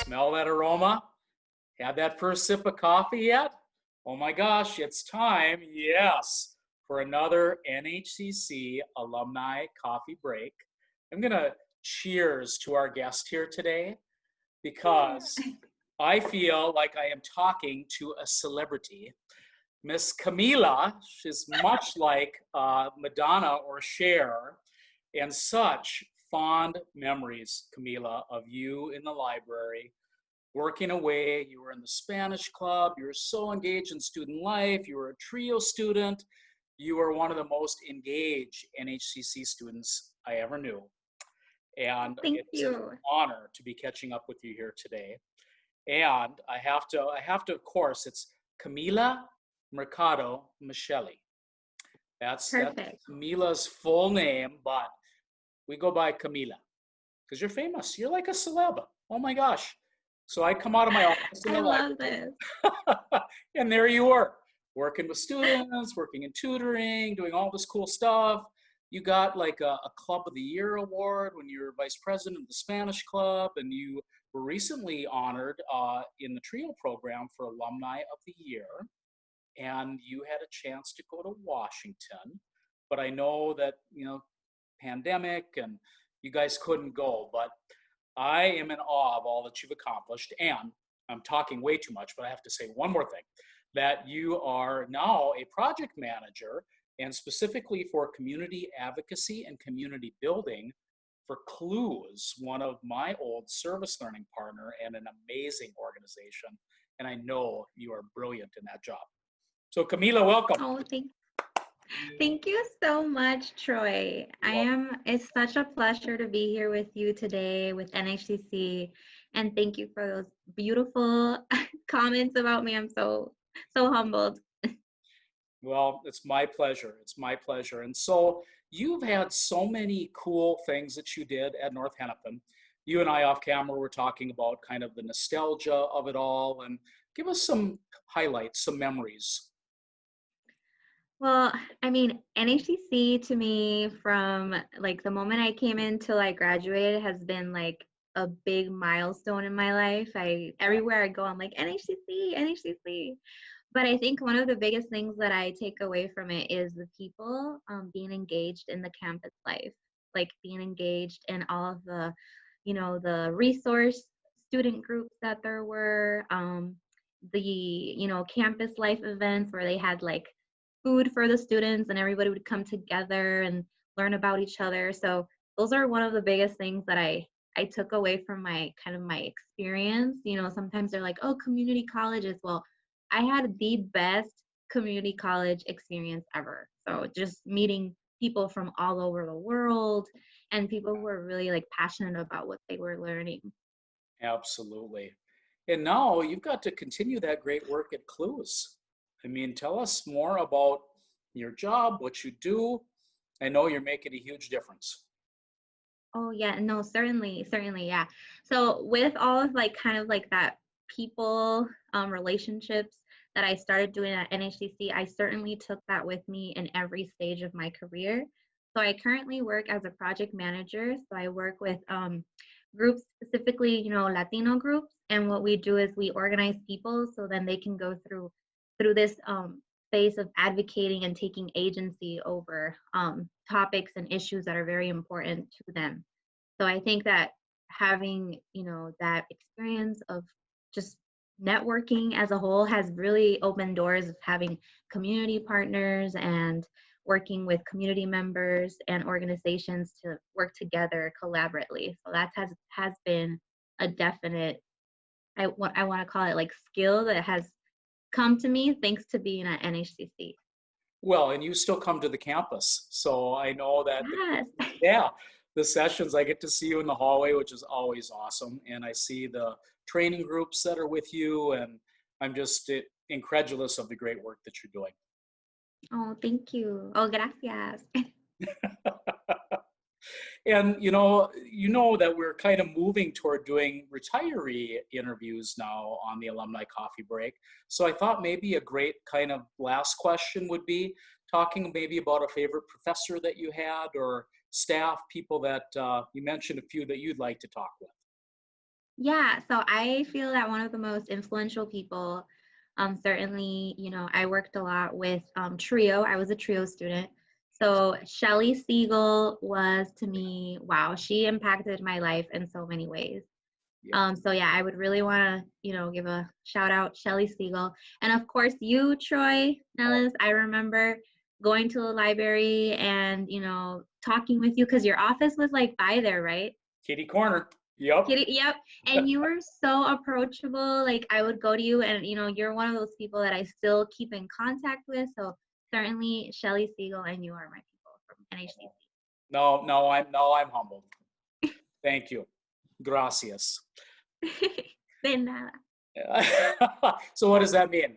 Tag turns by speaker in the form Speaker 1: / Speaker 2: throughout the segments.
Speaker 1: Smell that aroma? Had that first sip of coffee yet? Oh my gosh, it's time, yes, for another NHCC alumni coffee break. I'm going to cheers to our guest here today because I feel like I am talking to a celebrity. Miss Camila, she's much like Madonna or Cher, and such fond memories, Camila, of you in the library working away. You were in the Spanish club. You were so engaged in student life. You were a trio student. You were one of the most engaged NHCC students I ever knew. And
Speaker 2: Thank
Speaker 1: it's an
Speaker 2: you.
Speaker 1: honor to be catching up with you here today. And I have to, of course, it's Camila Mercado Michelli. That's
Speaker 2: Perfect.
Speaker 1: Camila's full name, but we go by Camila because you're famous. You're like a celeb. Oh my gosh. So I come out of my office in
Speaker 2: I
Speaker 1: the
Speaker 2: love
Speaker 1: library,
Speaker 2: this.
Speaker 1: and there you were, working with students, working in tutoring, doing all this cool stuff. You got like a Club of the Year award when you were vice president of the Spanish Club, and you were recently honored in the TRIO program for Alumni of the Year. And you had a chance to go to Washington, but I know that, pandemic and you guys couldn't go, but I am in awe of all that you've accomplished. And I'm talking way too much, but I have to say one more thing, that you are now a project manager and specifically for community advocacy and community building for Clues, one of my old service learning partner and an amazing organization. And I know you are brilliant in that job. So Camila, welcome.
Speaker 2: Oh, thank you so much, Troy. It's such a pleasure to be here with you today with NHCC. And thank you for those beautiful comments about me. I'm so humbled.
Speaker 1: Well, it's my pleasure. It's my pleasure. And so you've had so many cool things that you did at North Hennepin. You and I off camera were talking about kind of the nostalgia of it all, and give us some highlights, some memories.
Speaker 2: Well, I mean, NHCC to me from like the moment I came in till I graduated has been like a big milestone in my life. Everywhere I go, I'm like NHCC, NHCC. But I think one of the biggest things that I take away from it is the people being engaged in the campus life, like being engaged in all of the, the resource student groups that there were, the campus life events where they had like food for the students and everybody would come together and learn about each other. So those are one of the biggest things that I took away from my kind of my experience. Sometimes they're like, oh, community colleges. Well, I had the best community college experience ever. So just meeting people from all over the world and people who are really like passionate about what they were learning.
Speaker 1: Absolutely. And now you've got to continue that great work at Clues. I mean, tell us more about your job, what you do. I know you're making a huge difference.
Speaker 2: Oh yeah, no, certainly, yeah. So with all of like kind of like that people relationships that I started doing at NHCC, I certainly took that with me in every stage of my career. So I currently work as a project manager. So I work with groups, specifically, Latino groups, and what we do is we organize people so then they can go through this phase of advocating and taking agency over topics and issues that are very important to them. So I think that having, that experience of just networking as a whole has really opened doors of having community partners and working with community members and organizations to work together collaboratively. So that has been a definite, I want to call it like skill that has come to me thanks to being at NHCC.
Speaker 1: Well, and you still come to the campus. So I know that,
Speaker 2: Yes.
Speaker 1: yeah, the sessions, I get to see you in the hallway, which is always awesome. And I see the training groups that are with you, and I'm just incredulous of the great work that you're doing.
Speaker 2: Oh, thank you. Oh, gracias.
Speaker 1: And you know that we're kind of moving toward doing retiree interviews now on the alumni coffee break. So I thought maybe a great kind of last question would be, talking maybe about a favorite professor that you had or staff, people that you mentioned a few that you'd like to talk with.
Speaker 2: Yeah, so I feel that one of the most influential people, certainly, I worked a lot with Trio. I was a Trio student. So Shelly Siegel was to me, wow, she impacted my life in so many ways.
Speaker 1: Yeah.
Speaker 2: So yeah, I would really want to, give a shout out Shelly Siegel. And of course you, Troy Nellis, I remember going to the library and, talking with you because your office was like by there, right?
Speaker 1: Kitty Corner. Yep.
Speaker 2: Yep. And you were so approachable. Like I would go to you and you're one of those people that I still keep in contact with. So certainly Shelly Siegel and you are my people from NHCC.
Speaker 1: No, I'm humbled. Thank you. Gracias.
Speaker 2: De nada.
Speaker 1: So what does that mean?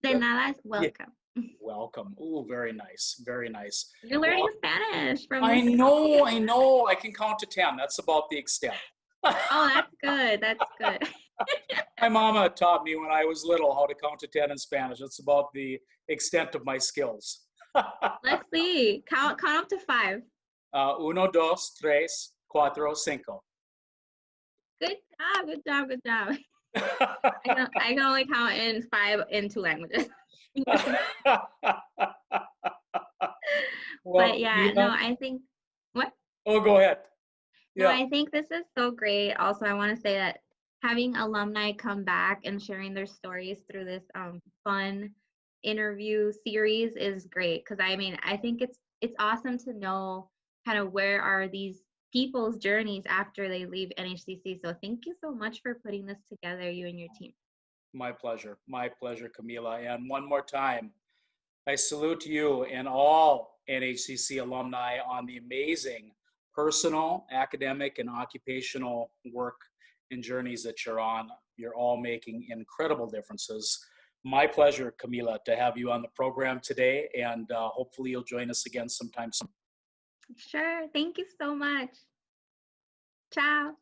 Speaker 2: De nada is
Speaker 1: Yeah.
Speaker 2: welcome.
Speaker 1: Welcome. Ooh, very nice. Very nice.
Speaker 2: You're learning Spanish from
Speaker 1: I
Speaker 2: this.
Speaker 1: know. I can count to 10. That's about the extent.
Speaker 2: Oh, that's good. That's good.
Speaker 1: My mama taught me when I was little how to count to 10 in Spanish. That's about the extent of my skills.
Speaker 2: Let's see. Count up to 5.
Speaker 1: Uno, dos, tres, cuatro, cinco.
Speaker 2: Good job. Good job. Good job. I can only count in 5 in 2 languages.
Speaker 1: Well,
Speaker 2: But yeah, no, I think what?
Speaker 1: Oh, go ahead.
Speaker 2: No,
Speaker 1: Yeah.
Speaker 2: I think this is so great. Also, I want to say that having alumni come back and sharing their stories through this fun interview series is great because I think it's awesome to know kind of where are these people's journeys after they leave NHCC. So thank you so much for putting this together, you and your team.
Speaker 1: My pleasure, Camila. And one more time, I salute you and all NHCC alumni on the amazing personal, academic, and occupational work and journeys that you're on. You're all making incredible differences. My pleasure, Camila, to have you on the program today, and hopefully you'll join us again sometime soon.
Speaker 2: Sure. Thank you so much. Ciao.